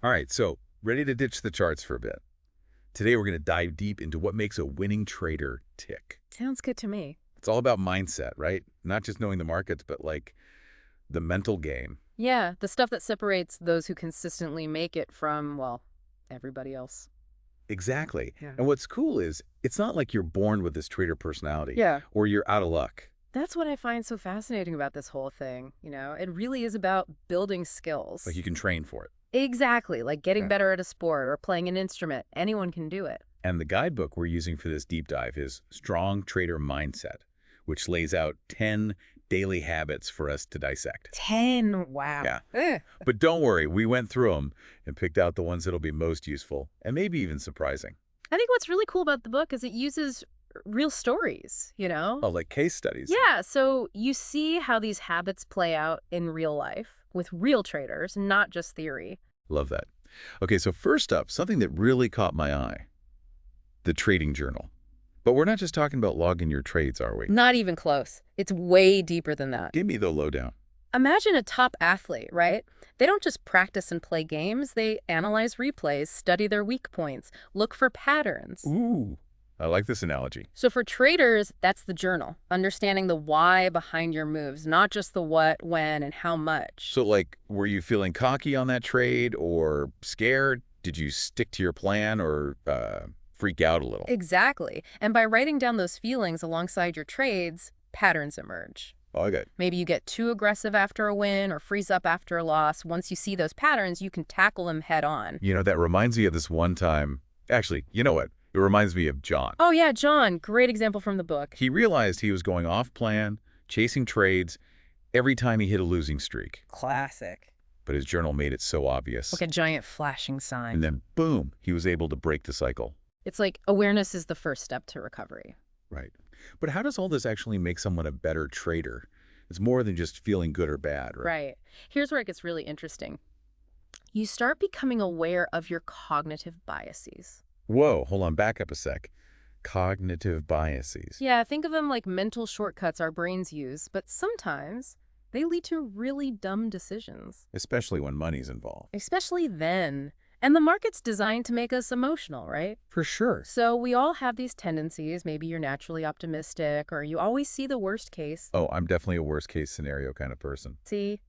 All right, so ready to ditch the charts for a bit. Today we're going to dive deep into what makes a winning trader tick. Sounds good to me. It's all about mindset, right? Not just knowing the markets, but like the mental game. Yeah, the stuff that separates those who consistently make it from, well, everybody else. Exactly. Yeah. And what's cool is it's not like you're born with this trader personality Yeah. or you're out of luck. That's what I find so fascinating about this whole thing. It really is about building skills. Like you can train for it. Exactly, like getting Yeah. better at a sport or playing an instrument. Anyone can do it. And the guidebook we're using for this deep dive is Strong Trader Mindset, which lays out 10 daily habits for us to dissect. 10, wow. Yeah. Ugh. But don't worry, we went through them and picked out the ones that'll be most useful and maybe even surprising. I think what's really cool about the book is it uses real stories. Oh, like case studies. Yeah, so you see how these habits play out in real life with real traders, not just theory. Love that. Okay, so first up, something that really caught my eye, the trading journal. But we're not just talking about logging your trades, are we? Not even close. It's way deeper than that. Give me the lowdown. Imagine a top athlete, right? They don't just practice and play games. They analyze replays, study their weak points, look for patterns. Ooh, I like this analogy. So for traders, that's the journal, understanding the why behind your moves, not just the what, when, and how much. So like, were you feeling cocky on that trade or scared? Did you stick to your plan or freak out a little? Exactly. And by writing down those feelings alongside your trades, patterns emerge. Oh, I got it. Maybe you get too aggressive after a win or freeze up after a loss. Once you see those patterns, you can tackle them head on. That reminds me of this one time. Actually, you know what? It reminds me of John. Oh yeah, John, great example from the book. He realized he was going off plan, chasing trades, every time he hit a losing streak. Classic. But his journal made it so obvious. Like a giant flashing sign. And then, boom, he was able to break the cycle. It's like awareness is the first step to recovery. Right. But how does all this actually make someone a better trader? It's more than just feeling good or bad, right? Right. Here's where it gets really interesting. You start becoming aware of your cognitive biases. Whoa, hold on, back up a sec. Cognitive biases. Yeah, think of them like mental shortcuts our brains use, but sometimes they lead to really dumb decisions. Especially when money's involved. Especially then. And the market's designed to make us emotional, right? For sure. So we all have these tendencies. Maybe you're naturally optimistic or you always see the worst case. Oh, I'm definitely a worst case scenario kind of person. See?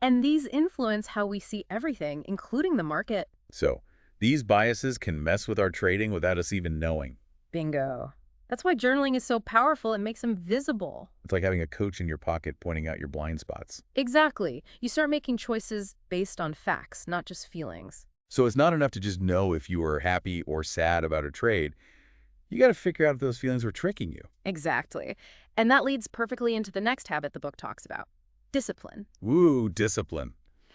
And these influence how we see everything, including the market. So, these biases can mess with our trading without us even knowing. Bingo. That's why journaling is so powerful. It makes them visible. It's like having a coach in your pocket pointing out your blind spots. Exactly. You start making choices based on facts, not just feelings. So it's not enough to just know if you were happy or sad about a trade. You got to figure out if those feelings were tricking you. Exactly. And that leads perfectly into the next habit the book talks about. Discipline. Woo, discipline.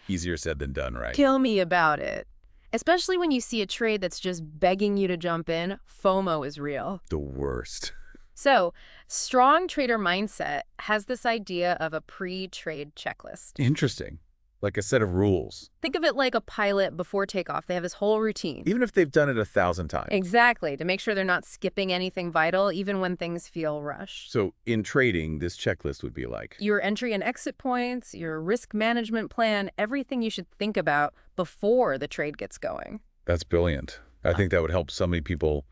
Easier said than done, right? Kill me about it. Especially when you see a trade that's just begging you to jump in, FOMO is real. The worst. So, Strong Trader Mindset has this idea of a pre-trade checklist. Interesting. Like a set of rules. Think of it like a pilot before takeoff. They have this whole routine. Even if they've done it 1,000 times. Exactly, to make sure they're not skipping anything vital, even when things feel rushed. So in trading, this checklist would be like? Your entry and exit points, your risk management plan, everything you should think about before the trade gets going. That's brilliant. I think that would help so many people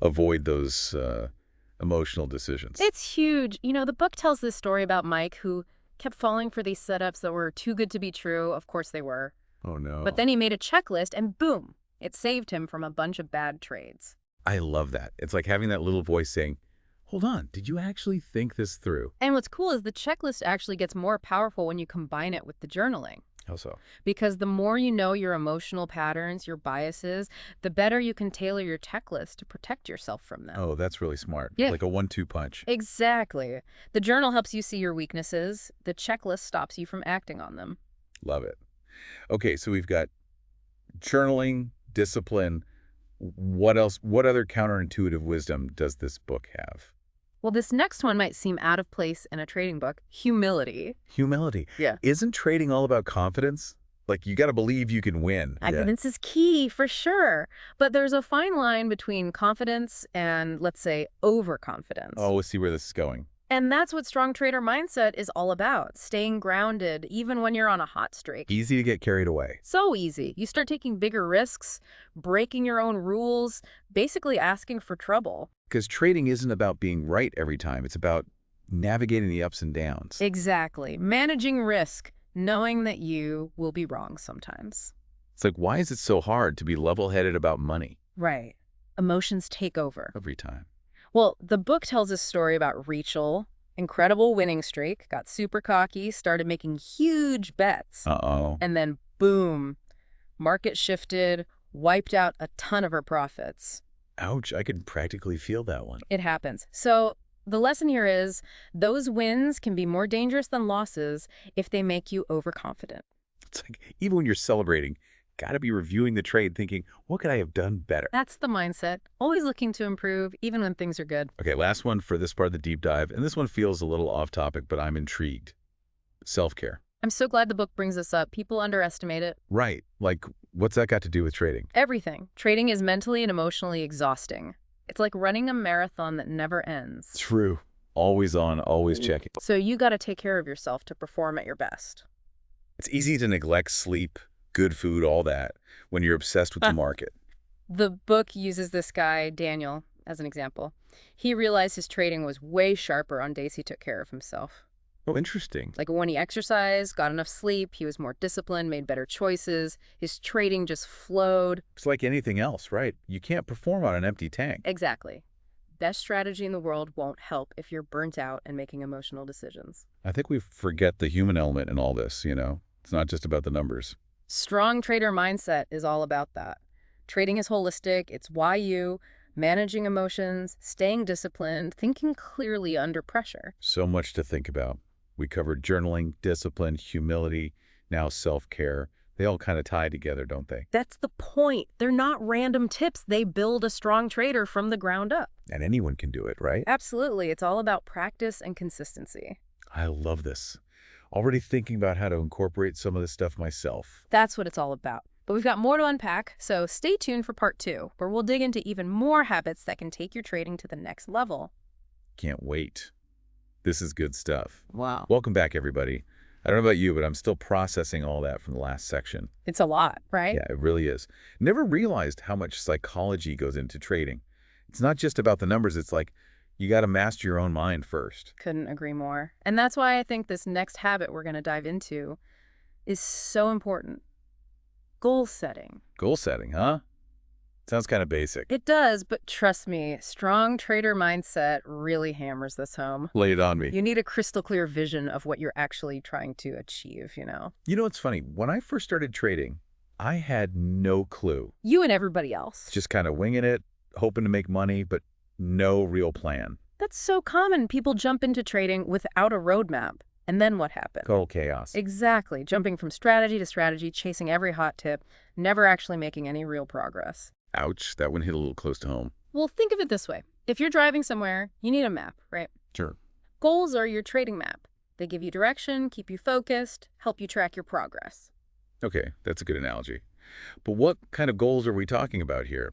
avoid those emotional decisions. It's huge. The book tells this story about Mike who kept falling for these setups that were too good to be true. Of course they were. Oh, no. But then he made a checklist and boom, it saved him from a bunch of bad trades. I love that. It's like having that little voice saying, hold on, did you actually think this through? And what's cool is the checklist actually gets more powerful when you combine it with the journaling. How so? Because the more you know your emotional patterns, your biases, the better you can tailor your checklist to protect yourself from them. Oh, that's really smart. Yeah. Like a 1-2 punch. Exactly. The journal helps you see your weaknesses. The checklist stops you from acting on them. Love it. Okay, so we've got journaling, discipline. What else? What other counterintuitive wisdom does this book have? Well, this next one might seem out of place in a trading book. Humility. Humility. Yeah. Isn't trading all about confidence? Like, you got to believe you can win. Confidence is key, for sure. But there's a fine line between confidence and, let's say, overconfidence. Oh, we'll see where this is going. And that's what strong trader mindset is all about, staying grounded even when you're on a hot streak. Easy to get carried away. So easy. You start taking bigger risks, breaking your own rules, basically asking for trouble. Because trading isn't about being right every time. It's about navigating the ups and downs. Exactly. Managing risk, knowing that you will be wrong sometimes. It's like, why is it so hard to be level-headed about money Right. Emotions take over. every time? Well, the book tells a story about Rachel, incredible winning streak, got super cocky, started making huge bets. Uh-oh. And then boom, market shifted, wiped out a ton of her profits. Ouch, I could practically feel that one. It happens. So the lesson here is those wins can be more dangerous than losses if they make you overconfident. It's like, even when you're celebrating, gotta be reviewing the trade thinking, what could I have done better? That's the mindset. Always looking to improve, even when things are good. Okay, last one for this part of the deep dive, and this one feels a little off topic, but I'm intrigued. Self-care. I'm so glad the book brings this up. People underestimate it. Right. Like, what's that got to do with trading? Everything. Trading is mentally and emotionally exhausting. It's like running a marathon that never ends. True. Always on, always checking. So you got to take care of yourself to perform at your best. It's easy to neglect sleep, good food, all that, when you're obsessed with the market. The book uses this guy, Daniel, as an example. He realized his trading was way sharper on days he took care of himself. Oh, interesting. Like when he exercised, got enough sleep, he was more disciplined, made better choices. His trading just flowed. It's like anything else, right? You can't perform on an empty tank. Exactly. Best strategy in the world won't help if you're burnt out and making emotional decisions. I think we forget the human element in all this, you know? It's not just about the numbers. Strong trader mindset is all about that. Trading is holistic. It's why you, managing emotions, staying disciplined, thinking clearly under pressure. So much to think about. We covered journaling, discipline, humility, now self-care. They all kind of tie together, don't they? That's the point. They're not random tips. They build a strong trader from the ground up. And anyone can do it, right? Absolutely. It's all about practice and consistency. I love this. Already thinking about how to incorporate some of this stuff myself. That's what it's all about. But we've got more to unpack, so stay tuned for part 2, where we'll dig into even more habits that can take your trading to the next level. Can't wait. This is good stuff. Wow. Welcome back, everybody. I don't know about you, but I'm still processing all that from the last section. It's a lot, right? Yeah, it really is. Never realized how much psychology goes into trading. It's not just about the numbers. It's like you got to master your own mind first. Couldn't agree more. And that's why I think this next habit we're going to dive into is so important. Goal setting. Goal setting, huh? Sounds kind of basic. It does, but trust me, strong trader mindset really hammers this home. Lay it on me. You need a crystal clear vision of what you're actually trying to achieve, you know? You know what's funny? When I first started trading, I had no clue. You and everybody else. Just kind of winging it, hoping to make money, but no real plan. That's so common. People jump into trading without a roadmap. And then what happened? Total chaos. Exactly. Jumping from strategy to strategy, chasing every hot tip, never actually making any real progress. Ouch, that one hit a little close to home. Well, think of it this way. If you're driving somewhere, you need a map, right? Sure. Goals are your trading map. They give you direction, keep you focused, help you track your progress. Okay, that's a good analogy. But what kind of goals are we talking about here?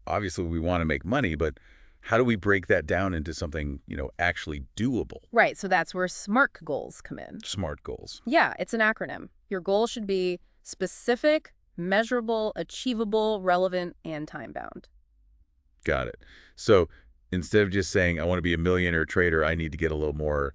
Obviously, we want to make money, but how do we break that down into something, actually doable? Right, so that's where SMART goals come in. SMART goals. Yeah, it's an acronym. Your goal should be specific, measurable, achievable, relevant, and time-bound. Got it. So instead of just saying, I want to be a millionaire trader, I need to get a little more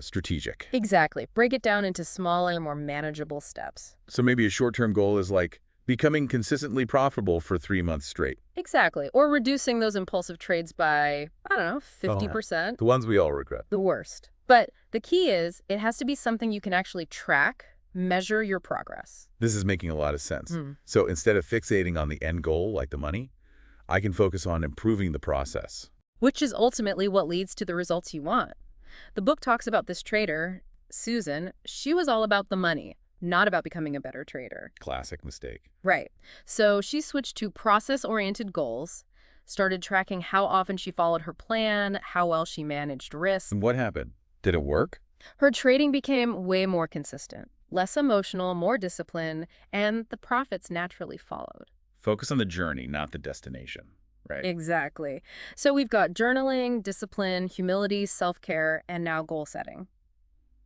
strategic. Exactly. Break it down into smaller, more manageable steps. So maybe a short-term goal is like becoming consistently profitable for 3 months straight. Exactly. Or reducing those impulsive trades by, I don't know, 50%. The ones we all regret. The worst. But the key is it has to be something you can actually track, measure your progress. This is making a lot of sense. So instead of fixating on the end goal, like the money, I can focus on improving the process. Which is ultimately what leads to the results you want. The book talks about this trader, Susan. She was all about the money, not about becoming a better trader. Classic mistake. Right. So she switched to process-oriented goals, started tracking how often she followed her plan, how well she managed risk. And what happened? Did it work? Her trading became way more consistent, less emotional, more disciplined, and the profits naturally followed. Focus on the journey, not the destination. right? Exactly. So we've got journaling, discipline, humility, self-care, and now goal setting.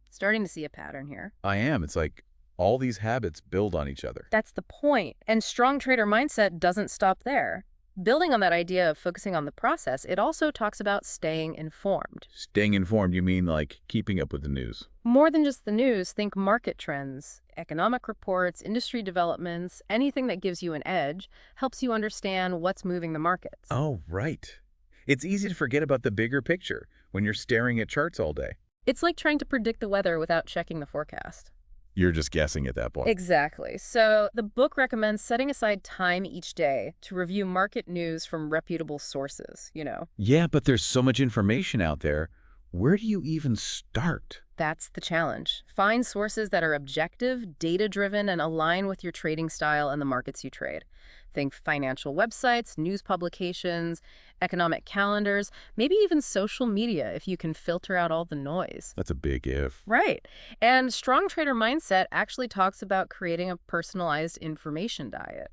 Starting to see a pattern here. I am. It's like all these habits build on each other. That's the point. And strong trader mindset doesn't stop there. Building on that idea of focusing on the process, it also talks about staying informed. Staying informed, you mean like keeping up with the news? More than just the news, think market trends, economic reports, industry developments, anything that gives you an edge, helps you understand what's moving the markets. Oh, right. It's easy to forget about the bigger picture when you're staring at charts all day. It's like trying to predict the weather without checking the forecast. You're just guessing at that point. Exactly. So the book recommends setting aside time each day to review market news from reputable sources. Yeah, but there's so much information out there. Where do you even start? That's the challenge. Find sources that are objective, data-driven, and align with your trading style and the markets you trade. Think financial websites, news publications, economic calendars, maybe even social media if you can filter out all the noise. That's a big if. Right. And Strong Trader Mindset actually talks about creating a personalized information diet.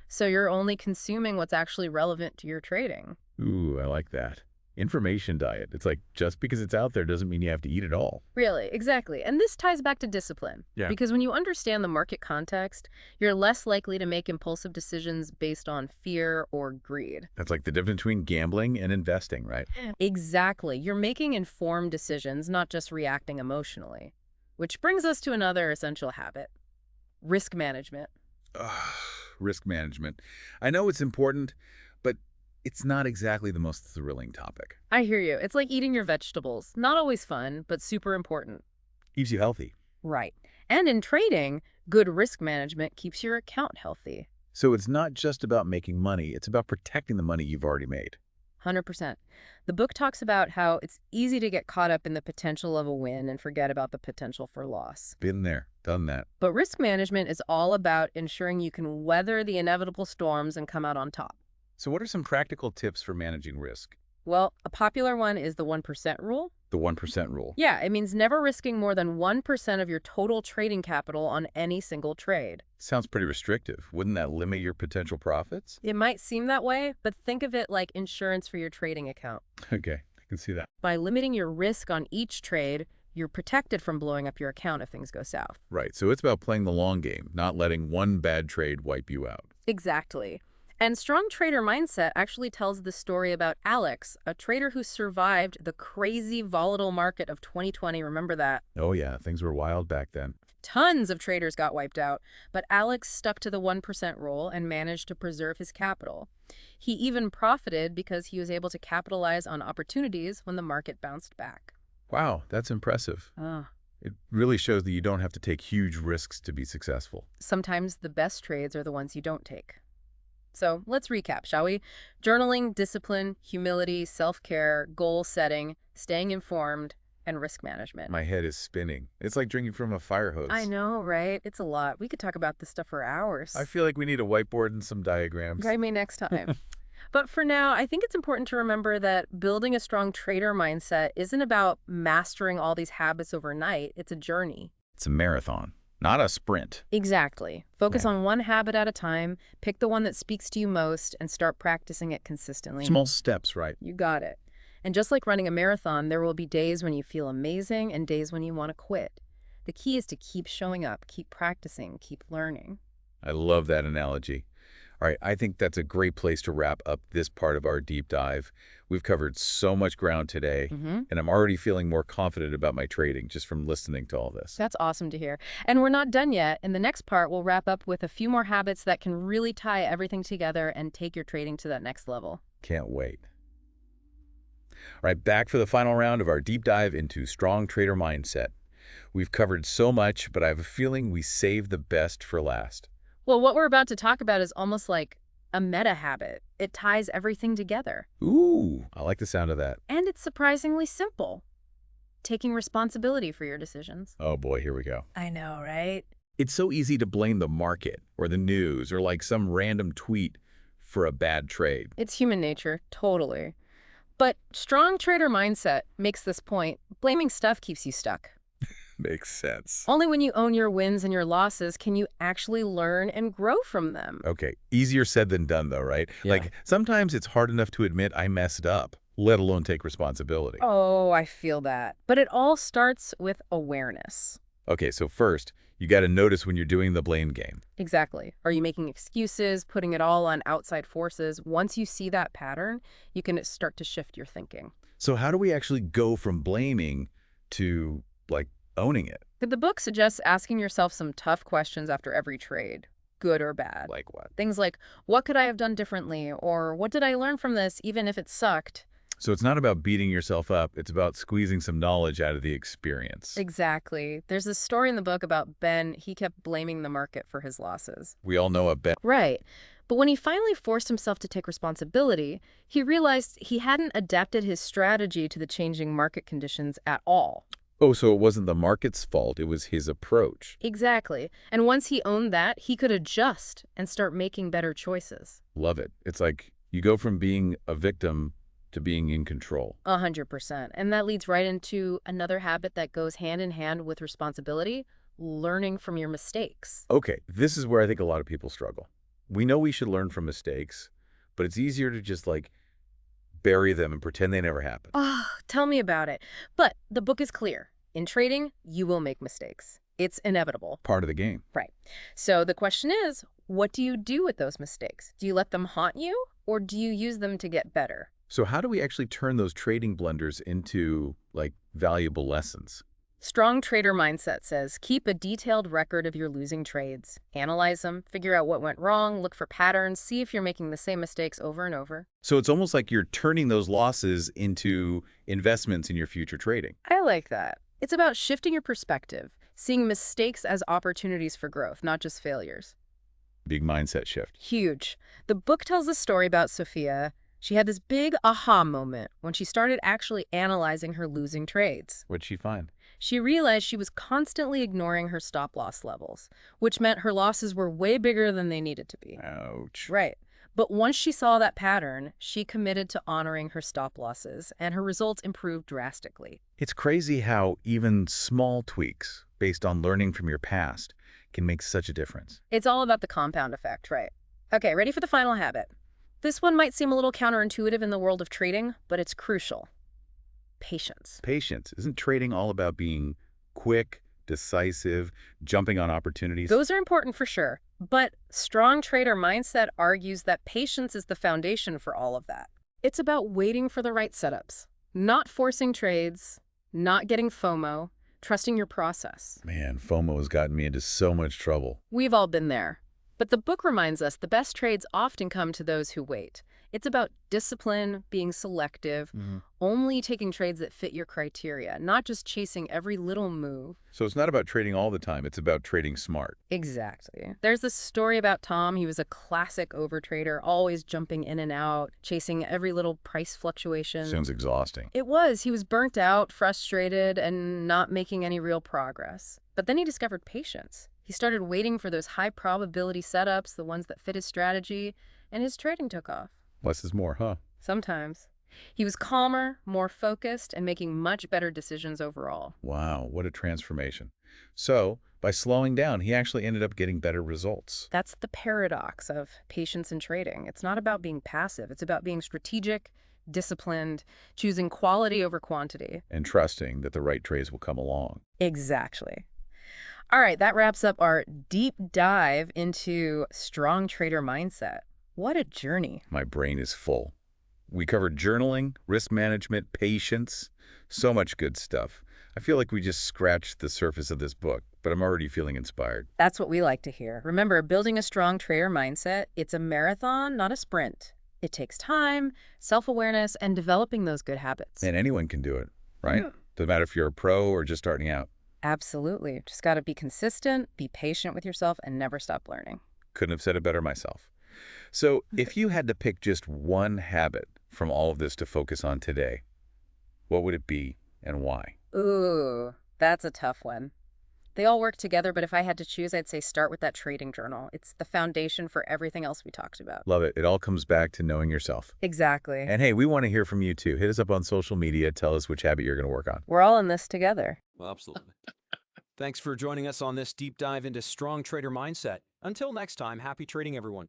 So you're only consuming what's actually relevant to your trading. Ooh, I like that. Information diet. It's like just because it's out there doesn't mean you have to eat it all. Really, exactly. And this ties back to discipline. Yeah. Because when you understand the market context, you're less likely to make impulsive decisions based on fear or greed. That's like the difference between gambling and investing, right? Exactly. You're making informed decisions, not just reacting emotionally. Which brings us to another essential habit, risk management. Ugh, risk management. I know it's important, but it's not exactly the most thrilling topic. I hear you. It's like eating your vegetables. Not always fun, but super important. Keeps you healthy. Right. And in trading, good risk management keeps your account healthy. So it's not just about making money, it's about protecting the money you've already made. 100%. The book talks about how it's easy to get caught up in the potential of a win and forget about the potential for loss. Been there, done that. But risk management is all about ensuring you can weather the inevitable storms and come out on top. So what are some practical tips for managing risk? Well, a popular one is the 1% rule. The 1% rule. Yeah, it means never risking more than 1% of your total trading capital on any single trade. Sounds pretty restrictive. Wouldn't that limit your potential profits? It might seem that way, but think of it like insurance for your trading account. Okay, I can see that. By limiting your risk on each trade, you're protected from blowing up your account if things go south. Right, so it's about playing the long game, not letting one bad trade wipe you out. Exactly. And Strong Trader Mindset actually tells the story about Alex, a trader who survived the crazy volatile market of 2020. Remember that? Oh yeah, things were wild back then. Tons of traders got wiped out, but Alex stuck to the 1% rule and managed to preserve his capital. He even profited because he was able to capitalize on opportunities when the market bounced back. Wow, that's impressive. Ah. It really shows that you don't have to take huge risks to be successful. Sometimes the best trades are the ones you don't take. So let's recap, shall we? Journaling, discipline, humility, self-care, goal setting, staying informed, and risk management. My head is spinning. It's like drinking from a fire hose. I know, right? It's a lot. We could talk about this stuff for hours. I feel like we need a whiteboard and some diagrams. Try me next time. But for now, I think it's important to remember that building a strong trader mindset isn't about mastering all these habits overnight. It's a journey. It's a marathon, not a sprint. Exactly. Focus Yeah. on one habit at a time, pick the one that speaks to you most, and start practicing it consistently. Small steps, right? You got it. And just like running a marathon, there will be days when you feel amazing and days when you want to quit. The key is to keep showing up, keep practicing, keep learning. I love that analogy. All right, I think that's a great place to wrap up this part of our deep dive. We've covered so much ground today, and I'm already feeling more confident about my trading just from listening to all this. That's awesome to hear. And we're not done yet. In the next part, we'll wrap up with a few more habits that can really tie everything together and take your trading to that next level. Can't wait. All right, back for the final round of our deep dive into strong trader mindset. We've covered so much, but I have a feeling we saved the best for last. Well, what we're about to talk about is almost like a meta habit. It ties everything together. Ooh, I like the sound of that. And it's surprisingly simple. Taking responsibility for your decisions. Oh boy, here we go. I know, right? It's so easy to blame the market or the news or like some random tweet for a bad trade. It's human nature, totally. But strong trader mindset makes this point. Blaming stuff keeps you stuck. Makes sense. Only when you own your wins and your losses can you actually learn and grow from them. Okay, easier said than done, though, right? Yeah. Like, sometimes it's hard enough to admit I messed up, let alone take responsibility. Oh, I feel that. But it all starts with awareness. Okay, so first, you got to notice when you're doing the blame game. Exactly. Are you making excuses, putting it all on outside forces? Once you see that pattern, you can start to shift your thinking. So how do we actually go from blaming to, like, owning it? The book suggests asking yourself some tough questions after every trade, good or bad. Like what? Things like, what could I have done differently? Or what did I learn from this, even if it sucked? So it's not about beating yourself up. It's about squeezing some knowledge out of the experience. Exactly. There's a story in the book about Ben. He kept blaming the market for his losses. We all know a bet. Right. But when he finally forced himself to take responsibility, he realized he hadn't adapted his strategy to the changing market conditions at all. Oh, so it wasn't the market's fault. It was his approach. Exactly. And once he owned that, he could adjust and start making better choices. Love it. It's like you go from being a victim to being in control. 100%. And that leads right into another habit that goes hand in hand with responsibility, learning from your mistakes. Okay, this is where I think a lot of people struggle. We know we should learn from mistakes, but it's easier to just, like, bury them and pretend they never happened. Oh, tell me about it. But the book is clear. In trading, you will make mistakes. It's inevitable. Part of the game. Right. So the question is, what do you do with those mistakes? Do you let them haunt you, or do you use them to get better? So how do we actually turn those trading blunders into, like, valuable lessons? Strong trader mindset says keep a detailed record of your losing trades. Analyze them, figure out what went wrong, look for patterns, see if you're making the same mistakes over and over. So it's almost like you're turning those losses into investments in your future trading. I like that. It's about shifting your perspective, seeing mistakes as opportunities for growth, not just failures. Big mindset shift. Huge. The book tells a story about Sophia. She had this big aha moment when she started actually analyzing her losing trades. What'd she find? She realized she was constantly ignoring her stop-loss levels, which meant her losses were way bigger than they needed to be. Ouch. Right. But once she saw that pattern, she committed to honoring her stop-losses, and her results improved drastically. It's crazy how even small tweaks based on learning from your past can make such a difference. It's all about the compound effect, right? Okay, ready for the final habit. This one might seem a little counterintuitive in the world of trading, but it's crucial. Patience. Patience. Isn't trading all about being quick, decisive, jumping on opportunities? Those are important for sure, but strong trader mindset argues that patience is the foundation for all of that. It's about waiting for the right setups, not forcing trades, not getting FOMO, trusting your process. Man, FOMO has gotten me into so much trouble. We've all been there. But the book reminds us the best trades often come to those who wait. It's about discipline, being selective, only taking trades that fit your criteria, not just chasing every little move. So it's not about trading all the time. It's about trading smart. Exactly. There's this story about Tom. He was a classic overtrader, always jumping in and out, chasing every little price fluctuation. Sounds exhausting. It was. He was burnt out, frustrated, and not making any real progress. But then he discovered patience. He started waiting for those high-probability setups, the ones that fit his strategy, and his trading took off. Less is more, huh? Sometimes. He was calmer, more focused, and making much better decisions overall. Wow, what a transformation. So, by slowing down, he actually ended up getting better results. That's the paradox of patience in trading. It's not about being passive. It's about being strategic, disciplined, choosing quality over quantity. And trusting that the right trades will come along. Exactly. All right, that wraps up our deep dive into strong trader mindset. What a journey. My brain is full. We covered journaling, risk management, patience, so much good stuff. I feel like we just scratched the surface of this book, but I'm already feeling inspired. That's what we like to hear. Remember, building a strong trader mindset, it's a marathon, not a sprint. It takes time, self-awareness, and developing those good habits. And anyone can do it, right? Yeah. Doesn't matter if you're a pro or just starting out. Absolutely. Just got to be consistent, be patient with yourself, and never stop learning. Couldn't have said it better myself. So if you had to pick just one habit from all of this to focus on today, what would it be and why? Ooh, that's a tough one. They all work together, but if I had to choose, I'd say start with that trading journal. It's the foundation for everything else we talked about. Love it. It all comes back to knowing yourself. Exactly. And hey, we want to hear from you too. Hit us up on social media. Tell us which habit you're going to work on. We're all in this together. Well, absolutely. Thanks for joining us on this deep dive into strong trader mindset. Until next time, happy trading, everyone.